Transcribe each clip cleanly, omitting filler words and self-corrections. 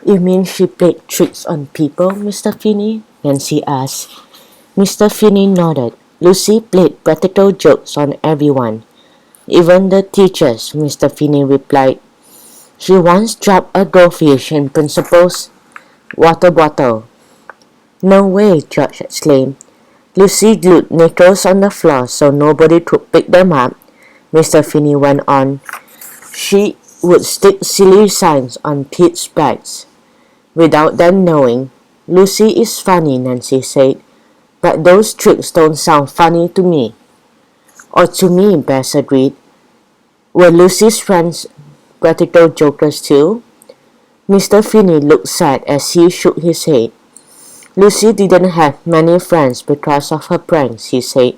You mean she played tricks on people, Mr. Finney? Nancy asked. Mr. Finney nodded. Lucy played practical jokes on everyone, even the teachers, Mr. Finney replied. She once dropped a goldfish in Principal's water bottle. No way, George exclaimed. Lucy glued nickels on the floor so nobody could pick them up, Mr. Finney went on. She would stick silly signs on kids' bags. Without them knowing, Lucy is funny, Nancy said, but those tricks don't sound funny to me. Or to me, Bess agreed. Were Lucy's friends practical jokers too? Mr. Finney looked sad as he shook his head. Lucy didn't have many friends because of her pranks, he said.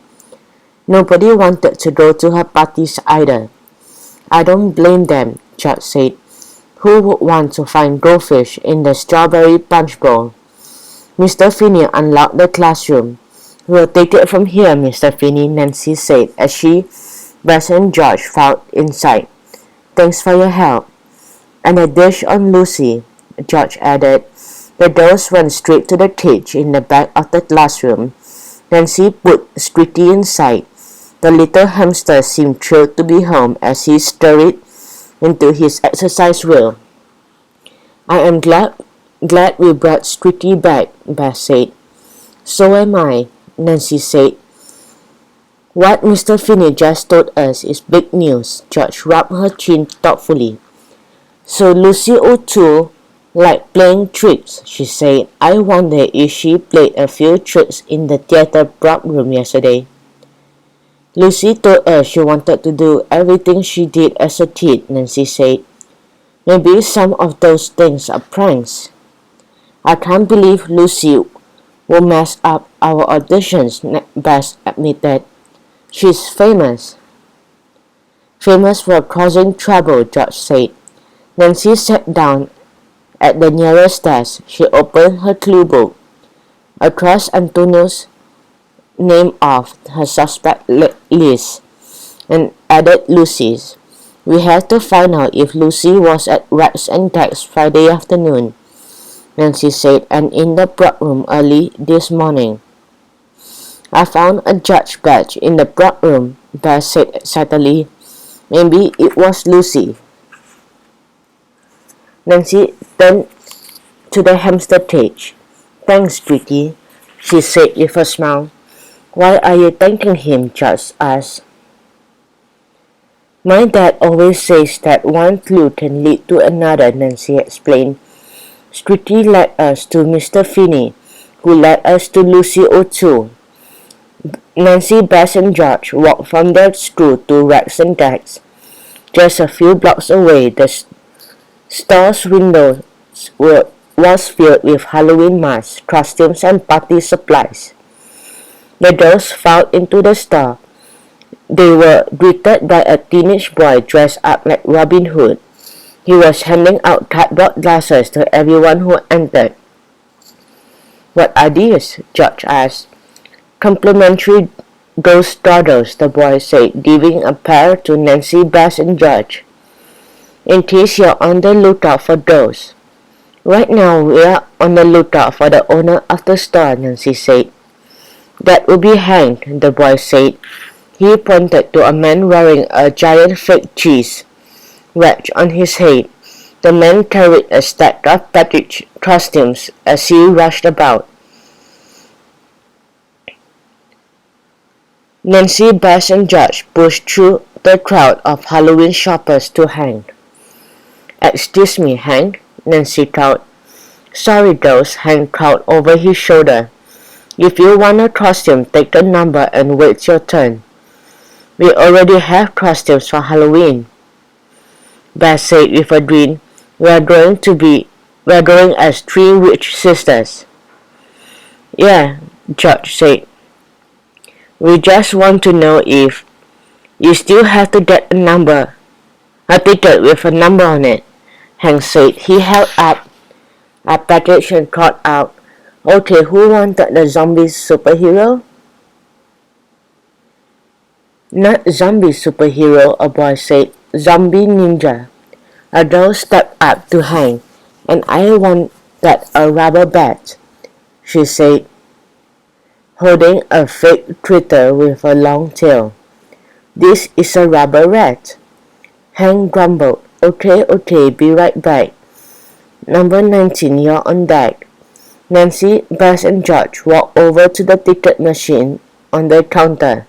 Nobody wanted to go to her parties either. I don't blame them, George said. Who would want to find goldfish in the strawberry punch bowl? Mr. Finney unlocked the classroom. We'll take it from here, Mr. Finney, Nancy said as she, Bess and George filed inside. Thanks for your help. And a dish on Lucy, George added. The girls went straight to the cage in the back of the classroom. Nancy put Squeaky inside. The little hamster seemed thrilled to be home as he scurried into his exercise wheel. I am glad we brought Squeaky back, Bess said. So am I, Nancy said. What Mr. Finney just told us is big news, George rubbed her chin thoughtfully. So Lucy O'Toole liked playing tricks, she said. I wonder if she played a few tricks in the theater prop room yesterday. Lucy told us she wanted to do everything she did as a kid, Nancy said. Maybe some of those things are pranks. I can't believe Lucy will mess up our auditions, Bess admitted. She's famous. Famous for causing trouble, George said. Nancy sat down at the nearest desk. She opened her clue book. Across Antonio's name off her suspect list and added Lucy's. We have to find out if Lucy was at Rex and Dex Friday afternoon, Nancy said, and in the prop room early this morning. I found a judge badge in the prop room, Bess said excitedly. Maybe it was Lucy. Nancy turned to the hamster cage. Thanks, Squeaky, she said with a smile. Why are you thanking him? George asked. My dad always says that one clue can lead to another, Nancy explained. Squeaky led us to Mr. Finney, who led us to Lucy O'Toole. Nancy, Bess, and George walked from their school to Rex and Dex. Just a few blocks away, the store's windows was filled with Halloween masks, costumes, and party supplies. The girls filed into the store. They were greeted by a teenage boy dressed up like Robin Hood. He was handing out cardboard glasses to everyone who entered. What are these? George asked. Complimentary ghost goggles, the boy said, giving a pair to Nancy, Bess, and George. In case you're on the lookout for ghosts. Right now we are on the lookout for the owner of the store, Nancy said. That will be Hank, the boy said. He pointed to a man wearing a giant fake cheese wedge on his head. The man carried a stack of packaged costumes as he rushed about. Nancy, Bess, and George pushed through the crowd of Halloween shoppers to Hank. Excuse me, Hank, Nancy called. Sorry, girls, Hank called over his shoulder. If you want a costume, take a number and wait your turn. We already have costumes for Halloween, Bess said with a grin. We're going as 3 witch sisters. Yeah, George said. We just want to know if you still have to get a ticket with a number on it, Hank said. He held up a package and called out, Okay, who wanted the zombie superhero? Not zombie superhero, a boy said. Zombie ninja. A girl stepped up to Hank. And I want that a rubber bat, she said, holding a fake critter with a long tail. This is a rubber rat. Hank grumbled. Okay, be right back. Number 19, you're on deck. Nancy, Bess, and George walked over to the ticket machine on the counter.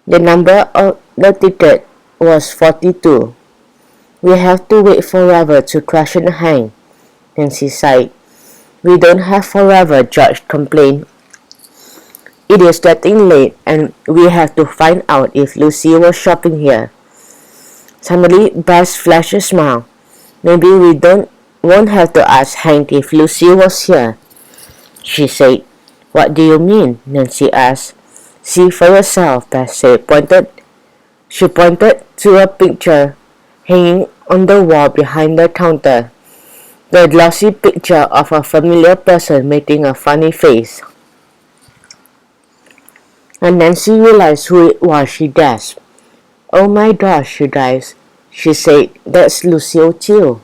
The number of the ticket was 42. We have to wait forever to question Hank, Nancy sighed. We don't have forever, George complained. It is getting late and we have to find out if Lucy was shopping here. Suddenly, Bess flashed a smile. Maybe we won't have to ask Hank if Lucy was here, she said. What do you mean? Nancy asked. See for yourself, Bess said. She pointed to a picture hanging on the wall behind the counter. The glossy picture of a familiar person making a funny face. And Nancy realized who it was. She gasped. Oh my gosh, you guys, she said. That's Lucille Teal.